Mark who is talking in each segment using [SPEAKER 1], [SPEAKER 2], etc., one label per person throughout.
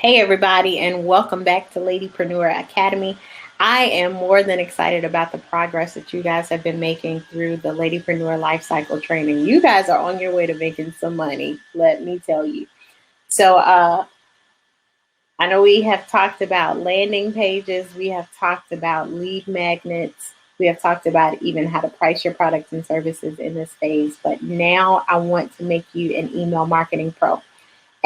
[SPEAKER 1] Hey everybody, and welcome back to Ladypreneur Academy. I am more than excited about the progress that you guys have been making through the Ladypreneur Life Cycle training. You guys are on your way to making some money, let me tell you. So I know we have talked about landing pages, we have talked about lead magnets, we have talked about even how to price your products and services in this phase, but now I want to make you an email marketing pro.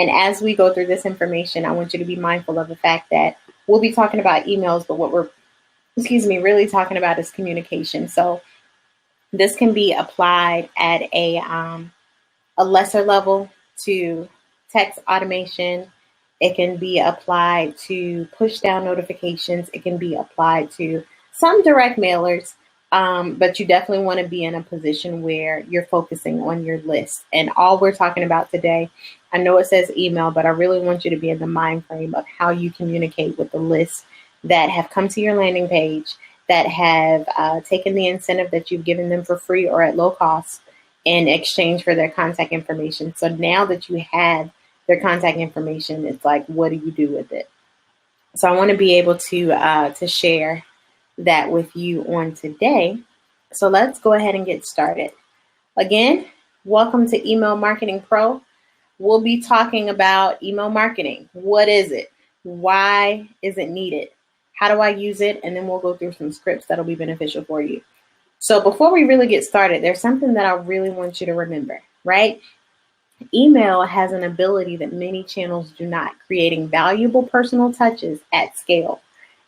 [SPEAKER 1] And as we go through this information, I want you to be mindful of the fact that we'll be talking about emails, but what we're, really talking about is communication. So this can be applied at a lesser level to text automation. It can be applied to push down notifications. It can be applied to some direct mailers. But you definitely want to be in a position where you're focusing on your list. And all we're talking about today, I know it says email, but I really want you to be in the mind frame of how you communicate with the lists that have come to your landing page, that have taken the incentive that you've given them for free or at low cost in exchange for their contact information. So now that you have their contact information, it's like, what do you do with it? So I want to be able to share that with you on today. So let's go ahead and get started. Again, welcome to Email Marketing Pro. We'll be talking about email marketing. What is it? Why is it needed? How do I use it? And then we'll go through some scripts that'll be beneficial for you. So before we really get started, there's something that I really want you to remember, right? Email has an ability that many channels do not, creating valuable personal touches at scale.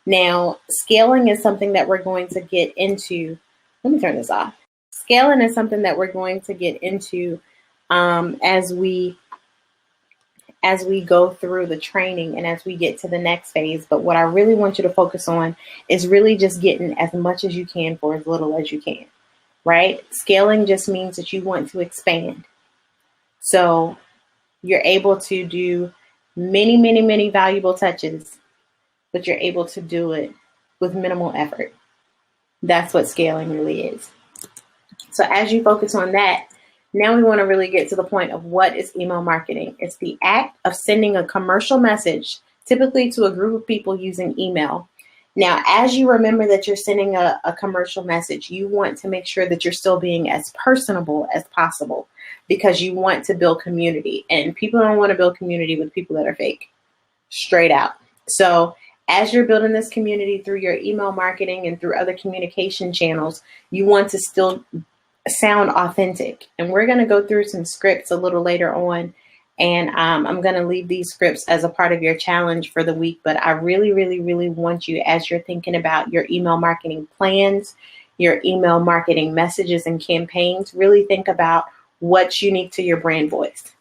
[SPEAKER 1] Now, scaling is something that we're going to get into. Let me turn this off. Scaling is something that we're going to get into as we go through the training and as we get to the next phase. But what I really want you to focus on is really just getting as much as you can for as little as you can, right? Scaling just means that you want to expand. So you're able to do many, many, many valuable touches, but you're able to do it with minimal effort. That's what scaling really is. So as you focus on that, now we want to really get to the point of what is email marketing. It's the act of sending a commercial message, typically to a group of people using email. Now, as you remember that you're sending a commercial message, you want to make sure that you're still being as personable as possible because you want to build community. And people don't want to build community with people that are fake, straight out. So as you're building this community through your email marketing and through other communication channels, you want to still sound authentic. And we're going to go through some scripts a little later on. And I'm going to leave these scripts as a part of your challenge for the week. But I really, really, really want you, as you're thinking about your email marketing plans, your email marketing messages and campaigns, really think about what's unique to your brand voice.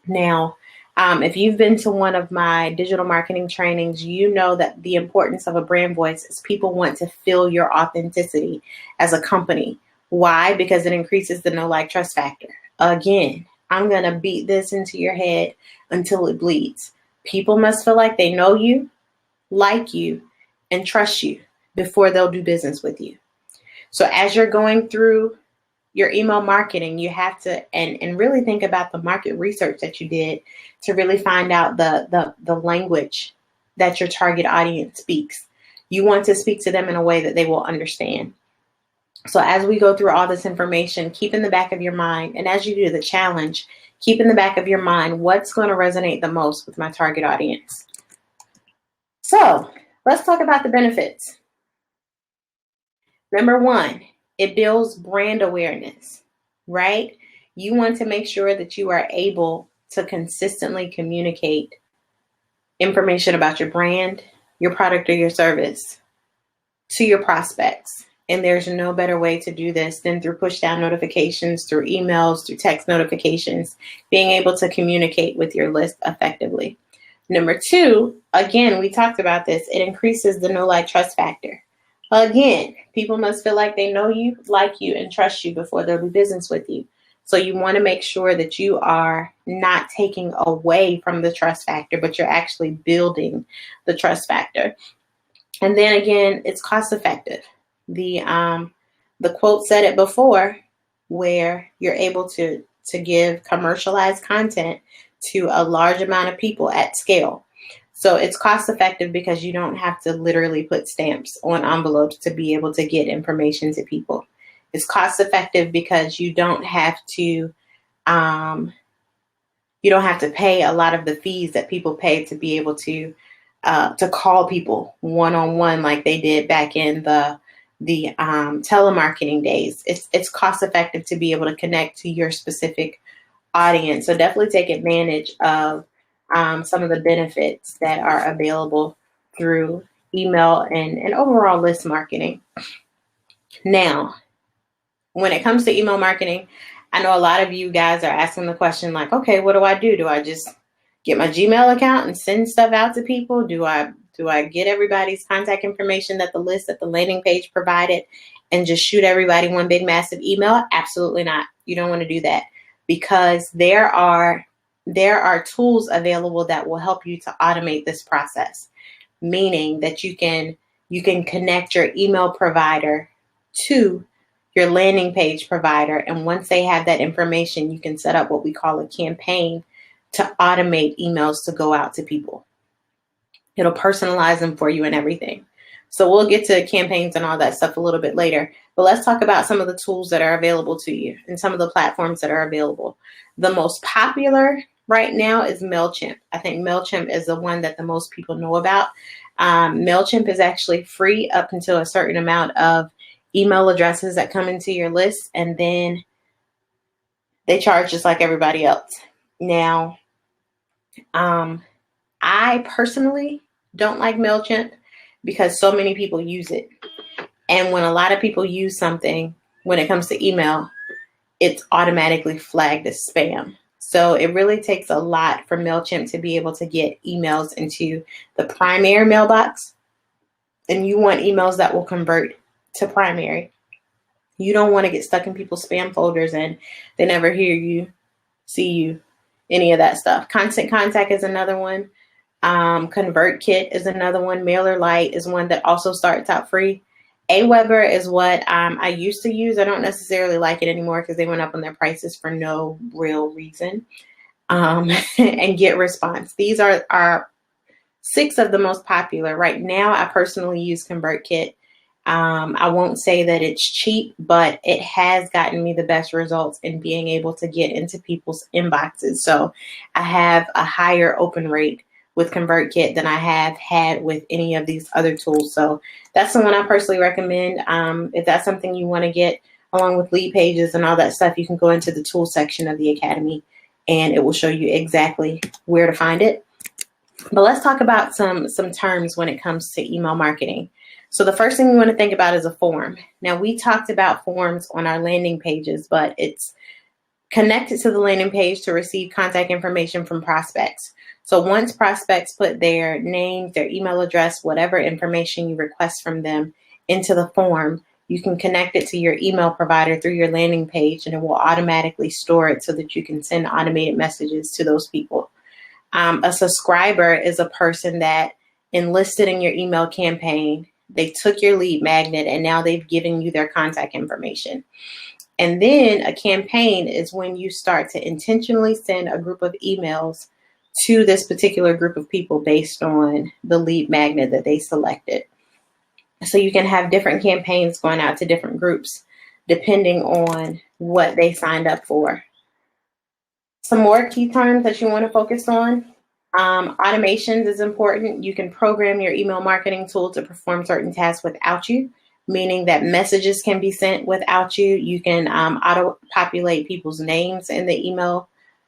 [SPEAKER 1] Now, if you've been to one of my digital marketing trainings, you know that the importance of a brand voice is people want to feel your authenticity as a company. Why? Because it increases the know, like, trust factor. Again, I'm going to beat this into your head until it bleeds. People must feel like they know you, like you, and trust you before they'll do business with you. So as you're going through your email marketing, you have to and really think about the market research that you did to really find out the language that your target audience speaks. You want to speak to them in a way that they will understand. So as we go through all this information, keep in the back of your mind, and as you do the challenge, keep in the back of your mind what's going to resonate the most with my target audience. So let's talk about the benefits. Number one, it builds brand awareness, right? You want to make sure that you are able to consistently communicate information about your brand, your product, or your service to your prospects. And there's no better way to do this than through push down notifications, through emails, through text notifications, being able to communicate with your list effectively. Number two, again, we talked about this. It increases the know, like, trust factor. Again, people must feel like they know you, like you, and trust you before they'll do business with you. So you want to make sure that you are not taking away from the trust factor, but you're actually building the trust factor. And then again, it's cost effective. The quote said it before, where you're able to give commercialized content to a large amount of people at scale. So it's cost effective because you don't have to literally put stamps on envelopes to be able to get information to people. It's cost effective because you don't have to pay a lot of the fees that people pay to be able to call people one on one like they did back in the telemarketing days. It's cost effective to be able to connect to your specific audience. So definitely take advantage of some of the benefits that are available through email and overall list marketing. Now, when it comes to email marketing, I know a lot of you guys are asking the question like, okay, what do I do? Do I just get my Gmail account and send stuff out to people? Do I get everybody's contact information that the landing page provided and just shoot everybody one big massive email? Absolutely not. You don't want to do that, because there are tools available that will help you to automate this process, meaning that you can connect your email provider to your landing page provider. And once they have that information, you can set up what we call a campaign to automate emails to go out to people. It'll personalize them for you and everything. So we'll get to campaigns and all that stuff a little bit later. But let's talk about some of the tools that are available to you and some of the platforms that are available. The most popular right now is MailChimp. I think MailChimp is the one that the most people know about. MailChimp is actually free up until a certain amount of email addresses that come into your list, and then they charge just like everybody else. Now, I personally don't like MailChimp because so many people use it. And when a lot of people use something, when it comes to email, it's automatically flagged as spam. So it really takes a lot for MailChimp to be able to get emails into the primary mailbox. And you want emails that will convert to primary. You don't want to get stuck in people's spam folders and they never hear you, see you, any of that stuff. Constant Contact is another one. ConvertKit is another one. MailerLite is one that also starts out free. Aweber is what I used to use. I don't necessarily like it anymore because they went up on their prices for no real reason. And GetResponse. These are 6 of the most popular. Right now, I personally use ConvertKit. I won't say that it's cheap, but it has gotten me the best results in being able to get into people's inboxes. So I have a higher open rate with ConvertKit than I have had with any of these other tools. So that's the one I personally recommend. If that's something you want to get along with lead pages and all that stuff, you can go into the tool section of the Academy and it will show you exactly where to find it. But let's talk about some terms when it comes to email marketing. So the first thing we want to think about is a form. Now, we talked about forms on our landing pages, but it's connected to the landing page to receive contact information from prospects. So once prospects put their name, their email address, whatever information you request from them into the form, you can connect it to your email provider through your landing page, and it will automatically store it so that you can send automated messages to those people. A subscriber is a person that enlisted in your email campaign. They took your lead magnet and now they've given you their contact information. And then a campaign is when you start to intentionally send a group of emails to this particular group of people based on the lead magnet that they selected. So you can have different campaigns going out to different groups depending on what they signed up for. Some more key terms that you want to focus on. Automations is important. You can program your email marketing tool to perform certain tasks without you, meaning that messages can be sent without you. You can auto-populate people's names in the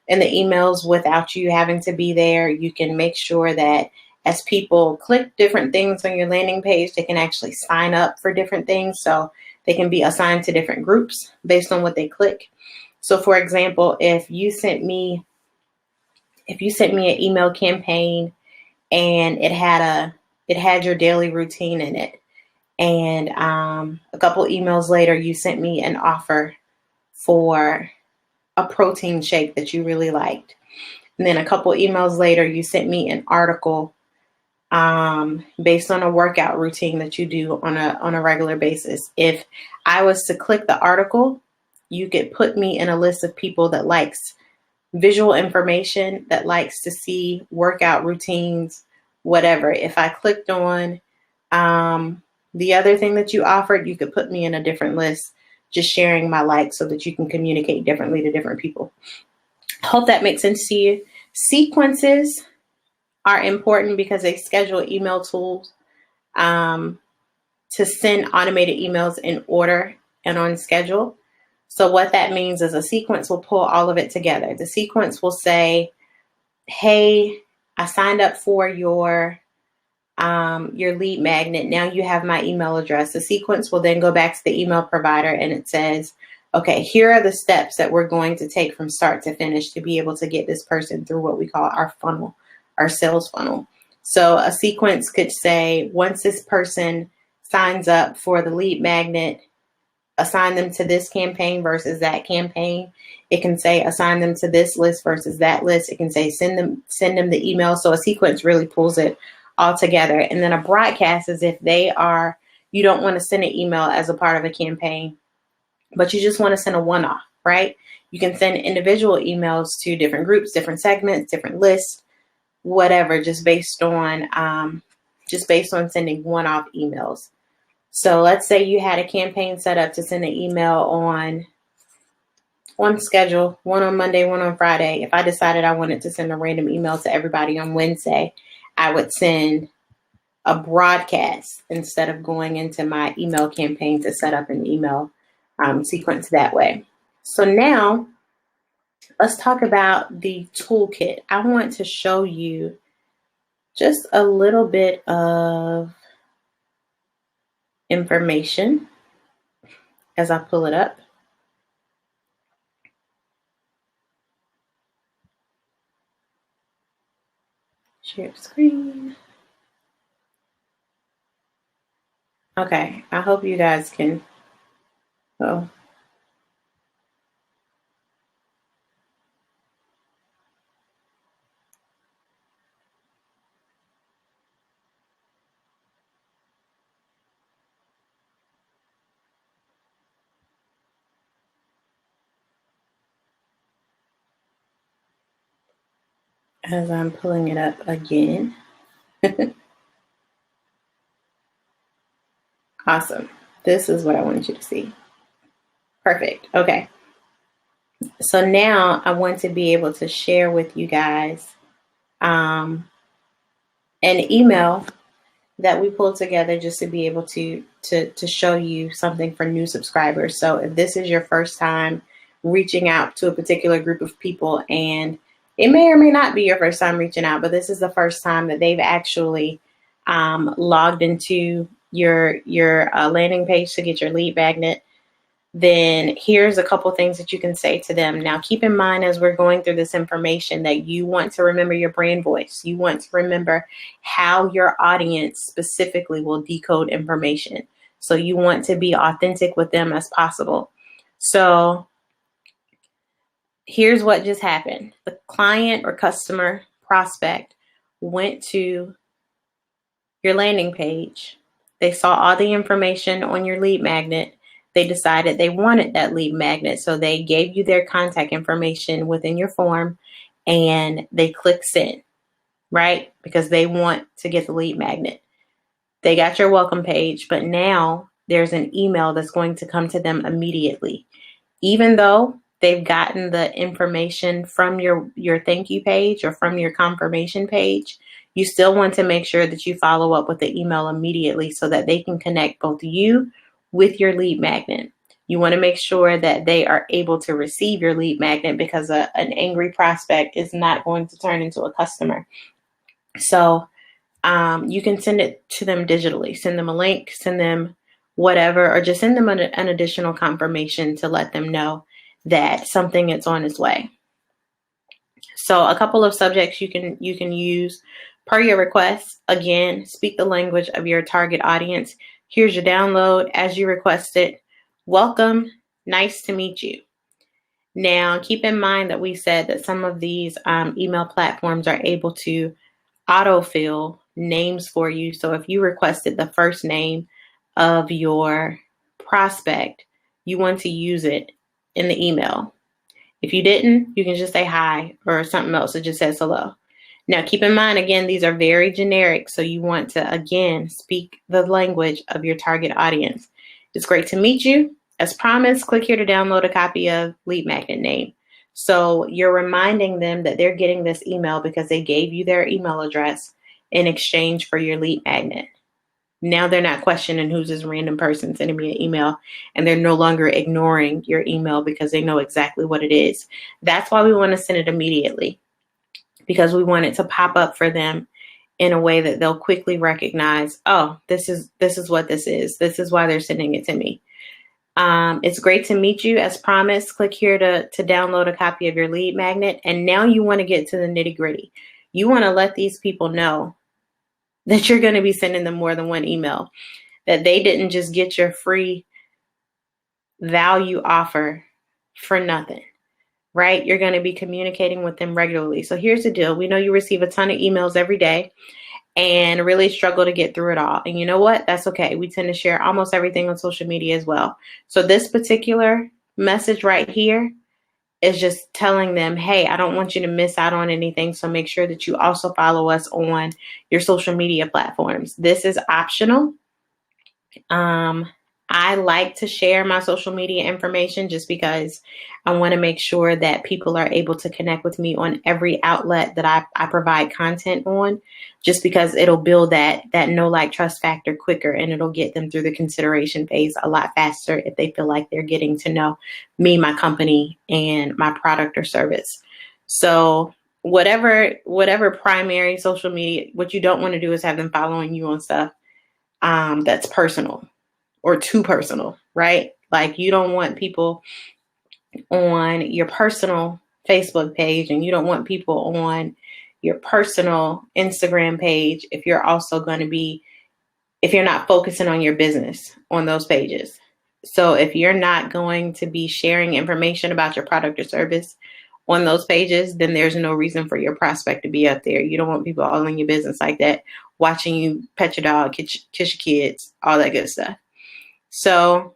[SPEAKER 1] emails without you having to be there. You can make sure that as people click different things on your landing page, they can actually sign up for different things. So they can be assigned to different groups based on what they click. So for example, if you sent me an email campaign and it had your daily routine in it, and a couple emails later you sent me an offer for a protein shake that you really liked, and then a couple emails later you sent me an article based on a workout routine that you do on a regular basis. If I was to click the article, you could put me in a list of people that likes visual information, that likes to see workout routines whatever. If I clicked on the other thing that you offered, you could put me in a different list, just sharing my likes so that you can communicate differently to different people. Hope that makes sense to you. Sequences are important because they schedule email tools to send automated emails in order and on schedule. So what that means is a sequence will pull all of it together. The sequence will say, hey, I signed up for your lead magnet. Now you have my email address. The sequence will then go back to the email provider and it says, okay, here are the steps that we're going to take from start to finish to be able to get this person through what we call our funnel, our sales funnel. So a sequence could say, once this person signs up for the lead magnet, assign them to this campaign versus that campaign. It can say assign them to this list versus that list. It can say send them the email. So a sequence really pulls it all together. And then a broadcast is if you don't want to send an email as a part of a campaign, but you just want to send a one-off, right? You can send individual emails to different groups, different segments, different lists, whatever, just based on sending one-off emails. So let's say you had a campaign set up to send an email on schedule, one on Monday, one on Friday. If I decided I wanted to send a random email to everybody on Wednesday, I would send a broadcast instead of going into my email campaign to set up an email sequence that way. So now let's talk about the toolkit. I want to show you just a little bit of information as I pull it up. Share screen. Okay, I hope you guys can. Oh. As I'm pulling it up again. Awesome. This is what I wanted you to see. Perfect. Okay. So now I want to be able to share with you guys an email that we pulled together just to be able to show you something for new subscribers. So if this is your first time reaching out to a particular group of people, and it may or may not be your first time reaching out, but this is the first time that they've actually logged into your landing page to get your lead magnet, then here's a couple things that you can say to them. Now, keep in mind as we're going through this information that you want to remember your brand voice. You want to remember how your audience specifically will decode information. So you want to be authentic with them as possible. So here's what just happened. The client or customer prospect went to your landing page. They saw all the information on your lead magnet. They decided they wanted that lead magnet. So they gave you their contact information within your form and they click send, right? Because they want to get the lead magnet. They got your welcome page, but now there's an email that's going to come to them immediately. Even though they've gotten the information from your thank you page or from your confirmation page, you still want to make sure that you follow up with the email immediately so that they can connect both you with your lead magnet. You want to make sure that they are able to receive your lead magnet because an angry prospect is not going to turn into a customer. So you can send it to them digitally. Send them a link, send them whatever, or just send them an additional confirmation to let them know that something is on its way. So a couple of subjects you can use per your request. Again, speak the language of your target audience. Here's your download as you requested. Welcome. Nice to meet you. Now, keep in mind that we said that some of these email platforms are able to autofill names for you. So if you requested the first name of your prospect, you want to use it in the email. If you didn't, you can just say hi or something else that just says hello. Now, keep in mind, again, these are very generic. So you want to, again, speak the language of your target audience. It's great to meet you. As promised, click here to download a copy of Lead Magnet Name. So you're reminding them that they're getting this email because they gave you their email address in exchange for your lead magnet. Now they're not questioning who's this random person sending me an email, and they're no longer ignoring your email because they know exactly what it is. That's why we want to send it immediately, because we want it to pop up for them in a way that they'll quickly recognize, oh, this is what this is. This is why they're sending it to me. It's great to meet you. As promised, click here to download a copy of your lead magnet. And now you want to get to the nitty gritty. You want to let these people know that you're going to be sending them more than one email, that they didn't just get your free value offer for nothing, right? You're going to be communicating with them regularly. So here's the deal. We know you receive a ton of emails every day and really struggle to get through it all. And you know what? That's okay. We tend to share almost everything on social media as well. So this particular message right here is just telling them, hey, I don't want you to miss out on anything. So make sure that you also follow us on your social media platforms. This is optional. I like to share my social media information just because I want to make sure that people are able to connect with me on every outlet that I provide content on, just because it'll build that know, like, trust factor quicker, and it'll get them through the consideration phase a lot faster if they feel like they're getting to know me, my company, and my product or service. So whatever primary social media, what you don't want to do is have them following you on stuff that's personal or too personal, right? Like, you don't want people on your personal Facebook page, and you don't want people on your personal Instagram page if you're not focusing on your business on those pages. So if you're not going to be sharing information about your product or service on those pages, then there's no reason for your prospect to be up there. You don't want people all in your business like that, watching you pet your dog, kiss your kids, all that good stuff. So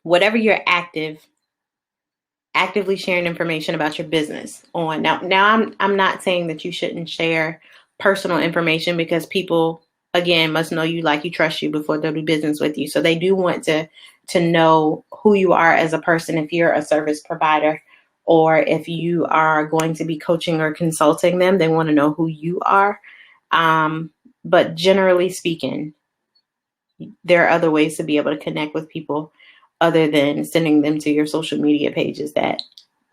[SPEAKER 1] whatever you're actively sharing information about your business on. Now I'm not saying that you shouldn't share personal information, because people, again, must know you, like you, trust you before they'll do business with you. So they do want to know who you are as a person if you're a service provider, or if you are going to be coaching or consulting them, they want to know who you are. But generally speaking, there are other ways to be able to connect with people other than sending them to your social media pages that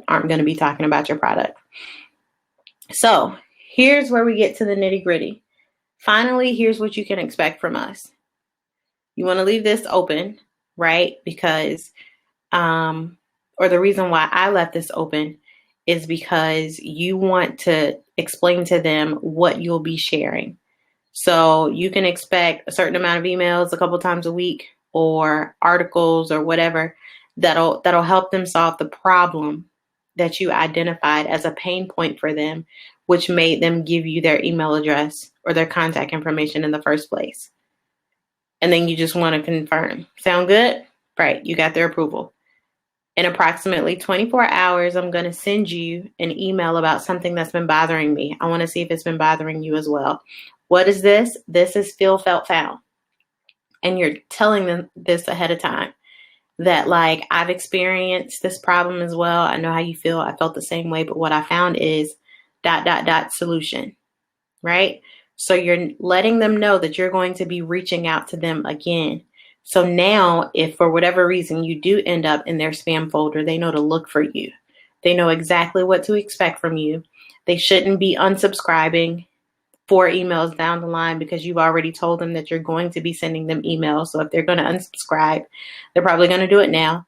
[SPEAKER 1] aren't going to be talking about your product. So here's where we get to the nitty gritty. Finally, here's what you can expect from us. You want to leave this open, right? Because, or the reason why I left this open is because you want to explain to them what you'll be sharing. So you can expect a certain amount of emails a couple times a week, or articles or whatever that'll help them solve the problem that you identified as a pain point for them, which made them give you their email address or their contact information in the first place. And then you just want to confirm. Sound good? Right. You got their approval. In approximately 24 hours, I'm going to send you an email about something that's been bothering me. I want to see if it's been bothering you as well. What is this? This is feel, felt, found. And you're telling them this ahead of time, that, like, I've experienced this problem as well. I know how you feel. I felt the same way. But what I found is ... solution, right? So you're letting them know that you're going to be reaching out to them again. So now, if for whatever reason you do end up in their spam folder, they know to look for you. They know exactly what to expect from you. They shouldn't be unsubscribing 4 emails down the line because you've already told them that you're going to be sending them emails. So if they're going to unsubscribe, they're probably going to do it now.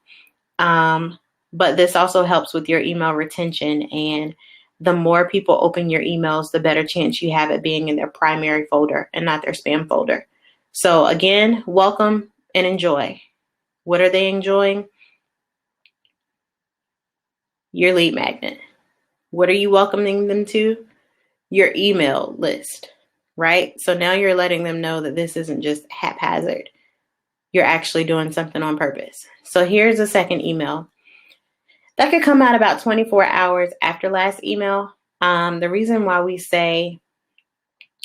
[SPEAKER 1] But this also helps with your email retention. And the more people open your emails, the better chance you have at being in their primary folder and not their spam folder. So again, welcome and enjoy. What are they enjoying? Your lead magnet. What are you welcoming them to? Your email list, right? So now you're letting them know that this isn't just haphazard. You're actually doing something on purpose. So here's a second email. That could come out about 24 hours after last email. The reason why we say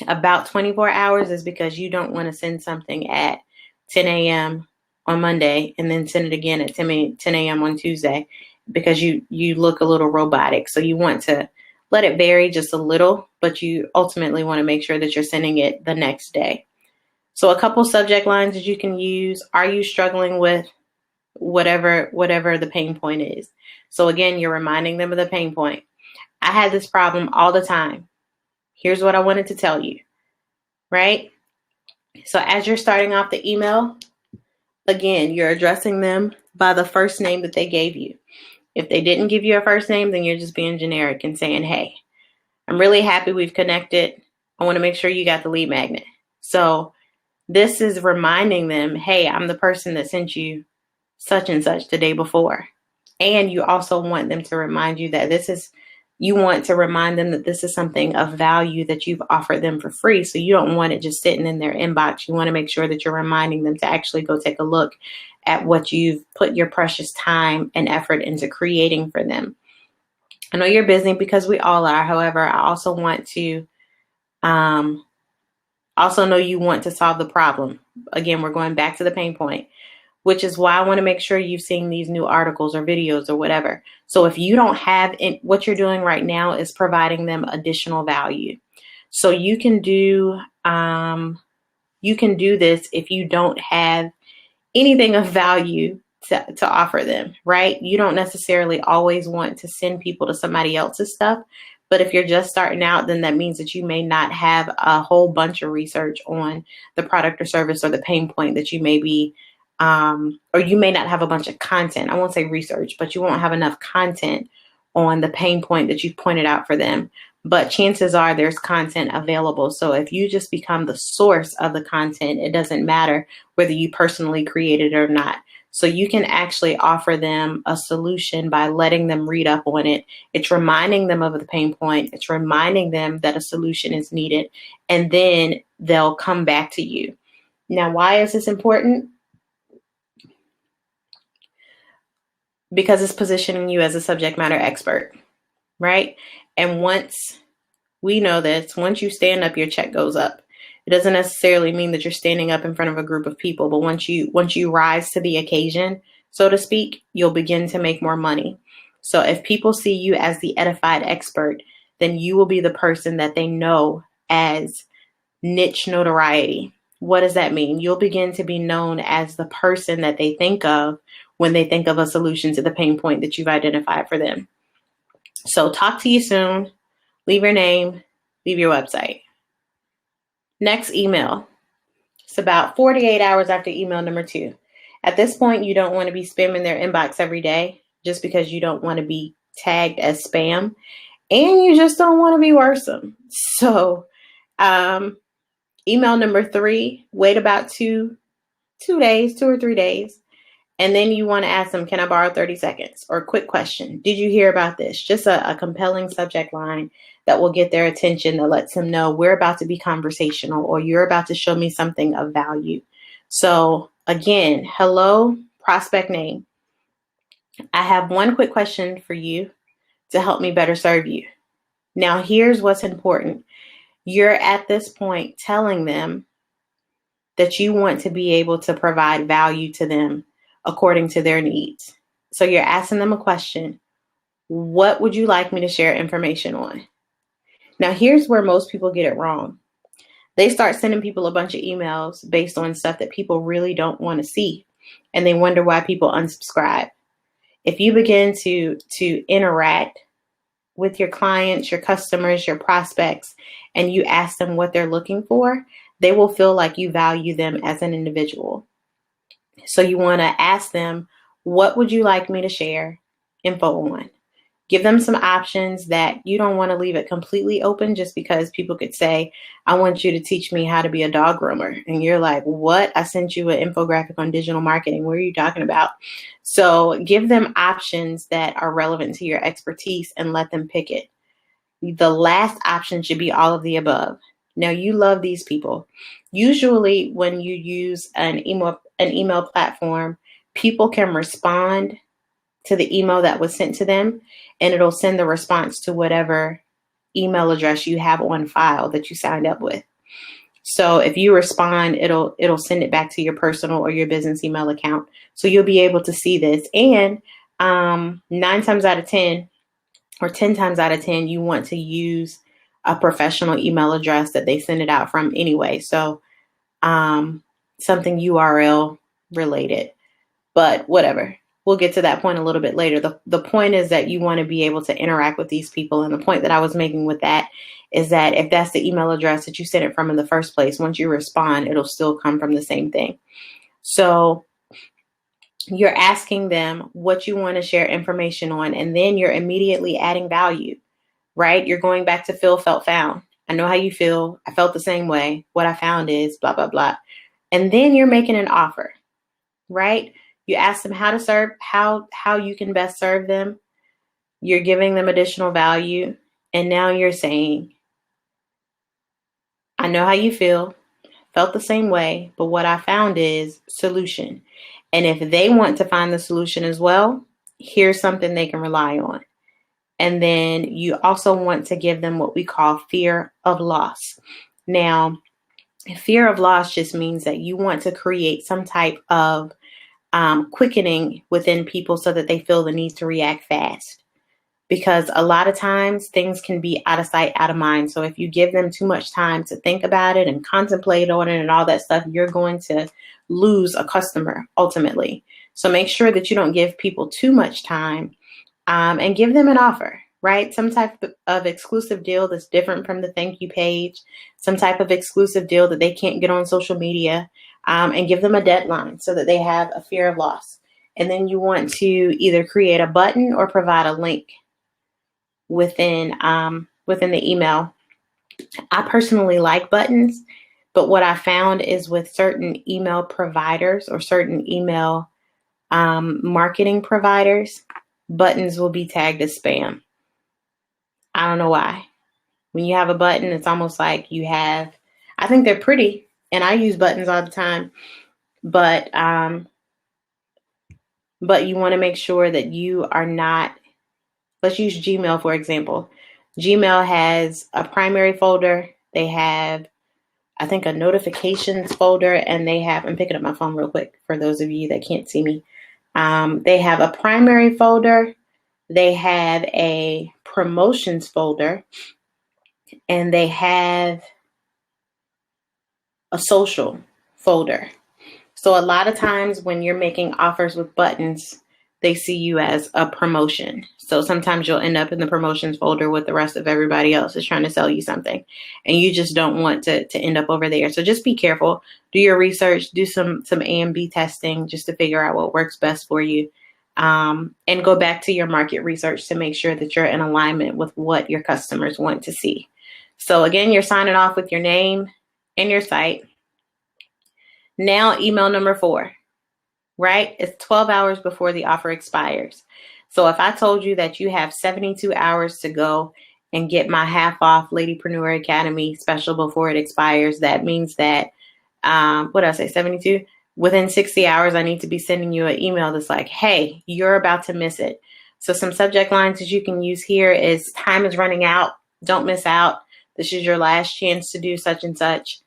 [SPEAKER 1] about 24 hours is because you don't want to send something at 10 a.m. on Monday and then send it again at 10 a.m. on Tuesday, because you look a little robotic. So you want to let it vary just a little, but you ultimately want to make sure that you're sending it the next day. So a couple subject lines that you can use: are you struggling with whatever the pain point is? So again, you're reminding them of the pain point. I had this problem all the time. Here's what I wanted to tell you, right? So as you're starting off the email, again, you're addressing them by the first name that they gave you. If they didn't give you a first name, then you're just being generic and saying, hey, I'm really happy we've connected. I want to make sure you got the lead magnet. So this is reminding them, hey, I'm the person that sent you such and such the day before. And you also want them to remind you that you want to remind them that this is something of value that you've offered them for free. So you don't want it just sitting in their inbox. You want to make sure that you're reminding them to actually go take a look at what you've put your precious time and effort into creating for them. I know you're busy, because we all are. However, I also want to also know you want to solve the problem. Again, we're going back to the pain point, which is why I want to make sure you've seen these new articles or videos or whatever. So if you don't have it, what you're doing right now is providing them additional value. So you can do this if you don't have anything of value to offer them, right? You don't necessarily always want to send people to somebody else's stuff. But if you're just starting out, then that means that you may not have a whole bunch of research on the product or service or the pain point that you may be or you may not have a bunch of content. I won't say research, but you won't have enough content on the pain point that you've pointed out for them. But chances are there's content available. So if you just become the source of the content, it doesn't matter whether you personally created it or not. So you can actually offer them a solution by letting them read up on it. It's reminding them of the pain point. It's reminding them that a solution is needed, and then they'll come back to you. Now, why is this important? Because it's positioning you as a subject matter expert, right? And once we know this, once you stand up, your check goes up. It doesn't necessarily mean that you're standing up in front of a group of people, but once you rise to the occasion, so to speak, you'll begin to make more money. So if people see you as the edified expert, then you will be the person that they know as niche notoriety. What does that mean? You'll begin to be known as the person that they think of when they think of a solution to the pain point that you've identified for them. So talk to you soon. Leave your name, leave your website. Next email. It's about 48 hours after email number 2. At this point, you don't want to be spamming their inbox every day just because you don't want to be tagged as spam, and you just don't want to be worrisome. So email number 3, wait about 2 or 3 days. And then you want to ask them, can I borrow 30 seconds? Or quick question. Did you hear about this? Just a compelling subject line that will get their attention, that lets them know we're about to be conversational, or you're about to show me something of value. So again, hello, prospect name. I have one quick question for you to help me better serve you. Now, here's what's important. You're at this point telling them that you want to be able to provide value to them according to their needs. So you're asking them a question. What would you like me to share information on? Now, here's where most people get it wrong. They start sending people a bunch of emails based on stuff that people really don't want to see, and they wonder why people unsubscribe. If you begin to interact with your clients, your customers, your prospects, and you ask them what they're looking for, they will feel like you value them as an individual. So you want to ask them, what would you like me to share info on? Give them some options that you don't want to leave it completely open, just because people could say, I want you to teach me how to be a dog groomer. And you're like, what? I sent you an infographic on digital marketing. What are you talking about? So give them options that are relevant to your expertise and let them pick it. The last option should be all of the above. Now, you love these people. Usually when you use an email platform, people can respond to the email that was sent to them, and it'll send the response to whatever email address you have on file that you signed up with. So if you respond, it'll send it back to your personal or your business email account. So you'll be able to see this. And 9 times out of 10 or 10 times out of 10, you want to use a professional email address that they send it out from anyway. So something URL related, but whatever. We'll get to that point a little bit later. The point is that you want to be able to interact with these people. And the point that I was making with that is that if that's the email address that you sent it from in the first place, once you respond, it'll still come from the same thing. So you're asking them what you want to share information on, and then you're immediately adding value, right? You're going back to feel, felt, found. I know how you feel. I felt the same way. What I found is blah, blah, blah. And then you're making an offer, right? You ask them how to serve, how you can best serve them. You're giving them additional value. And now you're saying, I know how you feel, felt the same way, but what I found is solution. And if they want to find the solution as well, here's something they can rely on. And then you also want to give them what we call fear of loss. Now, fear of loss just means that you want to create some type of quickening within people so that they feel the need to react fast. Because a lot of times things can be out of sight, out of mind. So if you give them too much time to think about it and contemplate on it and all that stuff, you're going to lose a customer ultimately. So make sure that you don't give people too much time and give them an offer, right? Some type of exclusive deal that's different from the thank you page, some type of exclusive deal that they can't get on social media, and give them a deadline so that they have a fear of loss. And then you want to either create a button or provide a link within the email. I personally like buttons, but what I found is with certain email providers or certain email marketing providers, buttons will be tagged as spam. I don't know why. When you have a button, it's almost like you have, I think they're pretty and I use buttons all the time, but you want to make sure that you are not. Let's use Gmail, for example. Gmail has a primary folder. They have, I think, a notifications folder, and they have, I'm picking up my phone real quick for those of you that can't see me. They have a primary folder. They have a promotions folder, and they have a social folder. So a lot of times when you're making offers with buttons, they see you as a promotion. So sometimes you'll end up in the promotions folder with the rest of everybody else is trying to sell you something. And you just don't want to end up over there. So just be careful. Do your research. Do some A and B testing just to figure out what works best for you. And go back to your market research to make sure that you're in alignment with what your customers want to see. So again, you're signing off with your name and your site. Now, email number 4. Right? It's 12 hours before the offer expires. So if I told you that you have 72 hours to go and get my half off Ladypreneur Academy special before it expires, that means that, what did I say, 72? Within 60 hours, I need to be sending you an email that's like, hey, you're about to miss it. So some subject lines that you can use here is time is running out. Don't miss out. This is your last chance to do such and such.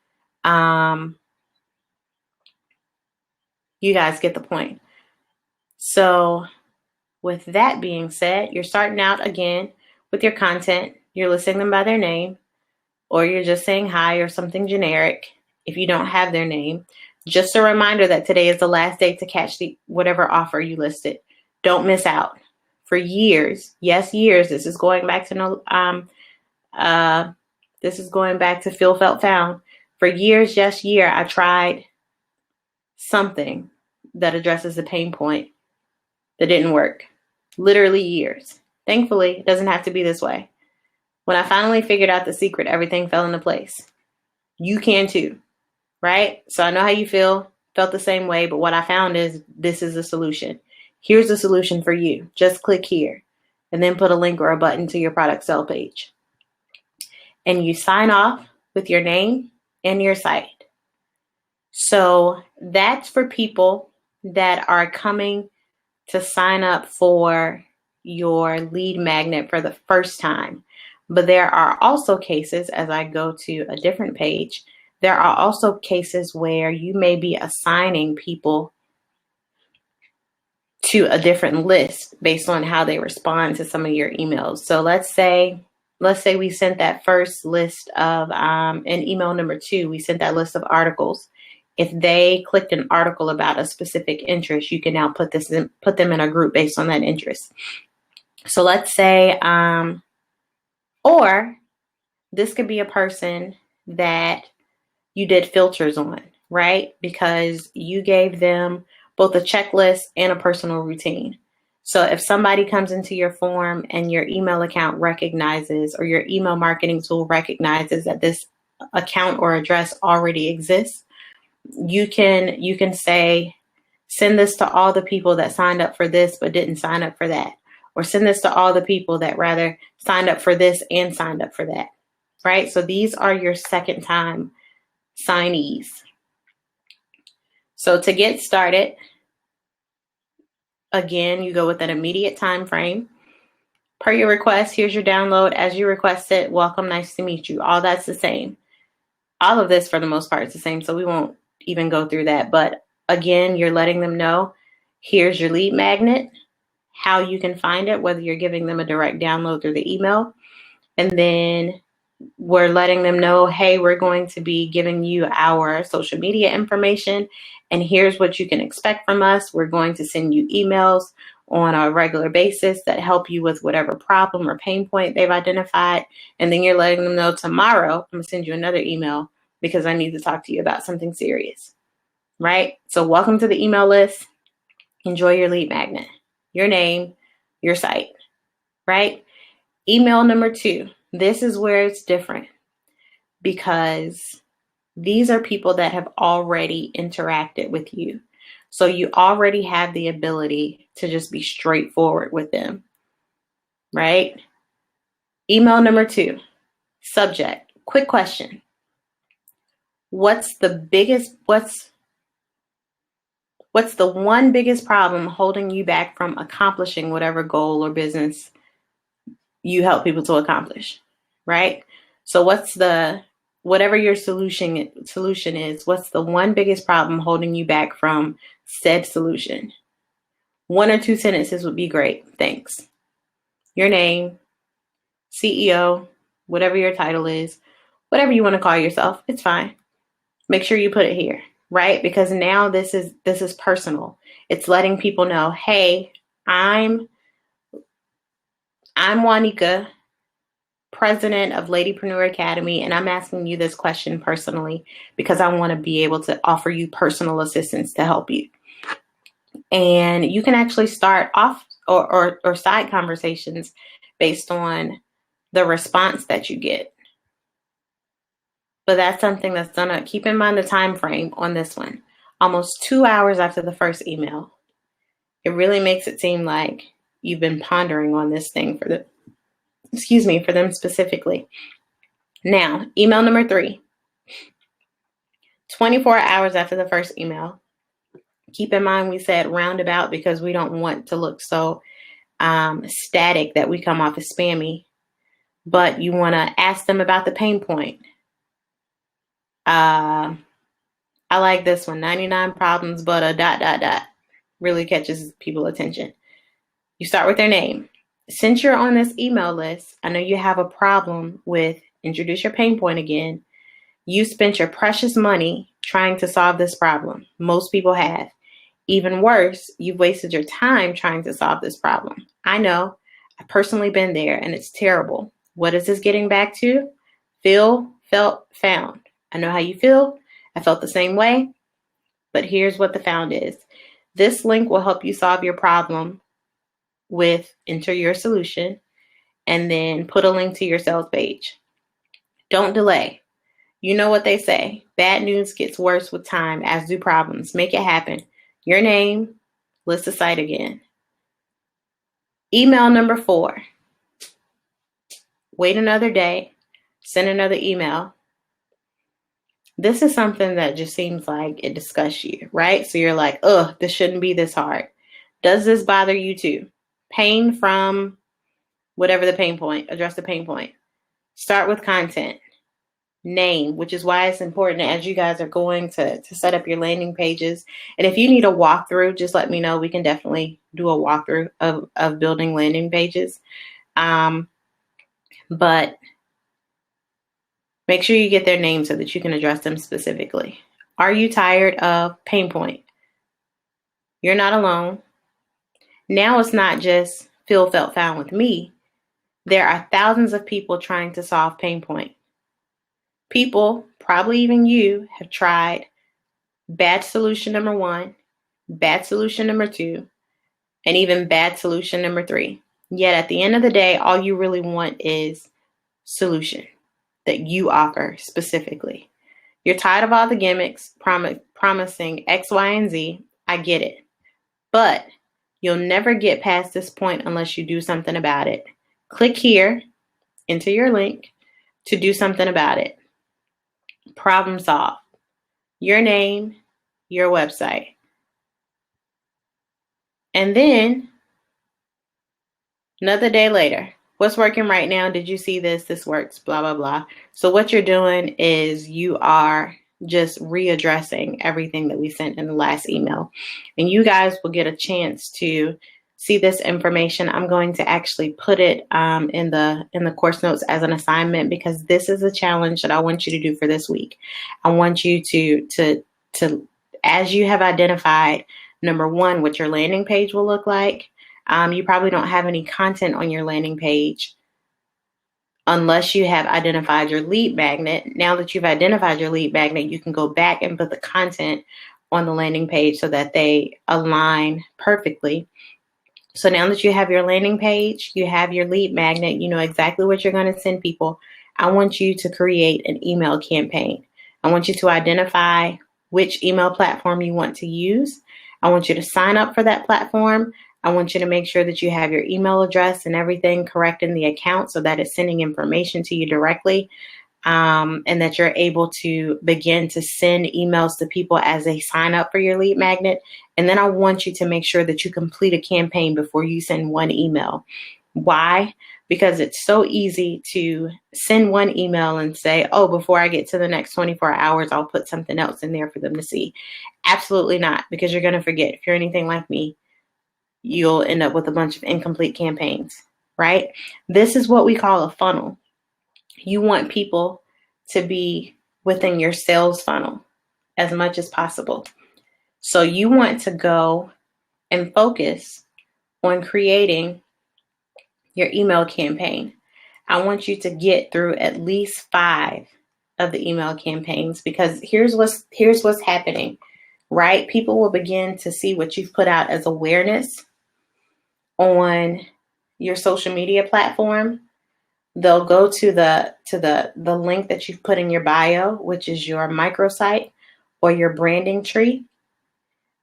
[SPEAKER 1] You guys get the point. So with that being said, you're starting out again with your content. You're listing them by their name, or you're just saying hi or something generic if you don't have their name. Just a reminder that today is the last day to catch whatever offer you listed. Don't miss out. For years, yes, years. This is going back to Feel, Felt, Found. For years, yes, year, I tried something that addresses the pain point that didn't work. Literally years. Thankfully, it doesn't have to be this way. When I finally figured out the secret, everything fell into place. You can too, right? So I know how you feel, felt the same way, but what I found is this is the solution. Here's the solution for you. Just click here and then put a link or a button to your product sale page. And you sign off with your name and your site. So that's for people that are coming to sign up for your lead magnet for the first time. But there are also cases, as I go to a different page, there are also cases where you may be assigning people to a different list based on how they respond to some of your emails. So let's say we sent that first list of in email number 2, we sent that list of articles. If they clicked an article about a specific interest, you can now put them in a group based on that interest. So let's say, or this could be a person that you did filters on, right? Because you gave them both a checklist and a personal routine. So if somebody comes into your form and your email account recognizes, or your email marketing tool recognizes that this account or address already exists, you can say, send this to all the people that signed up for this but didn't sign up for that. Or send this to all the people that rather signed up for this and signed up for that, right? So these are your second time signees. So to get started, again, you go with an immediate time frame. Per your request, here's your download. As you requested, welcome, nice to meet you. All that's the same. All of this, for the most part, is the same, so we won't even go through that. But again, you're letting them know, here's your lead magnet, how you can find it, whether you're giving them a direct download through the email. And then we're letting them know, hey, we're going to be giving you our social media information, and here's what you can expect from us. We're going to send you emails on a regular basis that help you with whatever problem or pain point they've identified. And then you're letting them know, tomorrow, I'm going to send you another email because I need to talk to you about something serious, right? So welcome to the email list. Enjoy your lead magnet, your name, your site, right? Email number 2. This is where it's different, because these are people that have already interacted with you. So you already have the ability to just be straightforward with them, right? Email number 2, subject, quick question. What's the one biggest problem holding you back from accomplishing whatever goal or business you help people to accomplish, right? So whatever your solution is, what's the one biggest problem holding you back from said solution? 1 or 2 sentences would be great. Thanks. Your name, CEO, whatever your title is, whatever you want to call yourself, it's fine. Make sure you put it here, right? Because now this is personal. It's letting people know, hey, I'm Juanica, president of Ladypreneur Academy, and I'm asking you this question personally because I want to be able to offer you personal assistance to help you. And you can actually start off or side conversations based on the response that you get. But that's something that's gonna keep in mind the time frame on this one. Almost 2 hours after the first email. It really makes it seem like you've been pondering on this thing for them specifically. Now, email number 3, 24 hours after the first email. Keep in mind we said roundabout because we don't want to look so static that we come off as spammy, but you want to ask them about the pain point. I like this one, 99 problems, but a ... really catches people's attention. You start with their name. Since you're on this email list, I know you have a problem with introduce your pain point again. You spent your precious money trying to solve this problem. Most people have. Even worse, you've wasted your time trying to solve this problem. I know. I've personally been there, and it's terrible. What is this getting back to? Feel, felt, found. I know how you feel. I felt the same way. But here's what the found is. This link will help you solve your problem with enter your solution and then put a link to your sales page. Don't delay. You know what they say. Bad news gets worse with time, as do problems. Make it happen. Your name, list the site again. Email number 4. Wait another day. Send another email. This is something that just seems like it disgusts you, right? So you're like, this shouldn't be this hard. Does this bother you too? Pain from whatever the pain point, address the pain point. Start with content. Name, which is why it's important as you guys are going to set up your landing pages. And if you need a walkthrough, just let me know. We can definitely do a walkthrough of building landing pages. But make sure you get their name so that you can address them specifically. Are you tired of pain point? You're not alone. Now it's not just feel, felt, found with me. There are thousands of people trying to solve pain point. People, probably even you, have tried bad solution number 1, bad solution number 2, and even bad solution number 3. Yet at the end of the day, all you really want is solution that you offer specifically. You're tired of all the gimmicks promising X, Y, and Z. I get it. But you'll never get past this point unless you do something about it. Click here, enter your link to do something about it. Problem solved. Your name, your website. And then another day later, what's working right now? Did you see this? This works, blah, blah, blah. So what you're doing is you are just readdressing everything that we sent in the last email. And you guys will get a chance to see this information. I'm going to actually put it in the course notes as an assignment, because this is a challenge that I want you to do for this week. I want you to as you have identified, number 1, what your landing page will look like. You probably don't have any content on your landing page unless you have identified your lead magnet. Now that you've identified your lead magnet, you can go back and put the content on the landing page so that they align perfectly. So now that you have your landing page, you have your lead magnet, you know exactly what you're going to send people. I want you to create an email campaign. I want you to identify which email platform you want to use. I want you to sign up for that platform. I want you to make sure that you have your email address and everything correct in the account so that it's sending information to you directly, and that you're able to begin to send emails to people as they sign up for your lead magnet. And then I want you to make sure that you complete a campaign before you send one email. Why? Because it's so easy to send one email and say, oh, before I get to the next 24 hours, I'll put something else in there for them to see. Absolutely not, because you're going to forget. If you're anything like me, you'll end up with a bunch of incomplete campaigns, right? This is what we call a funnel. You want people to be within your sales funnel as much as possible. So you want to go and focus on creating your email campaign. I want you to get through at least 5 of the email campaigns, because here's what's happening, right? People will begin to see what you've put out as awareness on your social media platform. They'll go to the link that you've put in your bio, which is your microsite or your branding tree.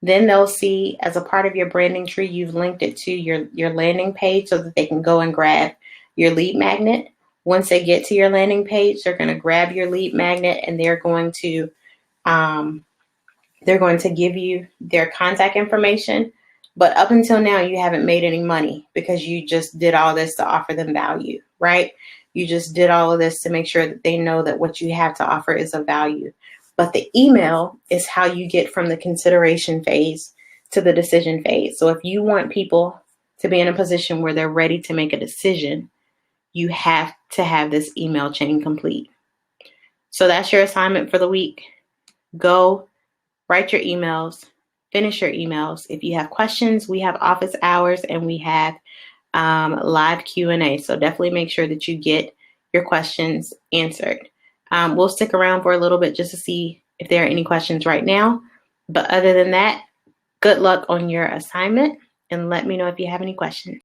[SPEAKER 1] Then they'll see as a part of your branding tree, you've linked it to your landing page so that they can go and grab your lead magnet. Once they get to your landing page, they're going to grab your lead magnet and they're going to give you their contact information. But up until now, you haven't made any money because you just did all this to offer them value, right? You just did all of this to make sure that they know that what you have to offer is of value. But the email is how you get from the consideration phase to the decision phase. So if you want people to be in a position where they're ready to make a decision, you have to have this email chain complete. So that's your assignment for the week. Go write your emails, finish your emails. If you have questions, we have office hours and we have live Q&A. So definitely make sure that you get your questions answered. We'll stick around for a little bit just to see if there are any questions right now. But other than that, good luck on your assignment and let me know if you have any questions.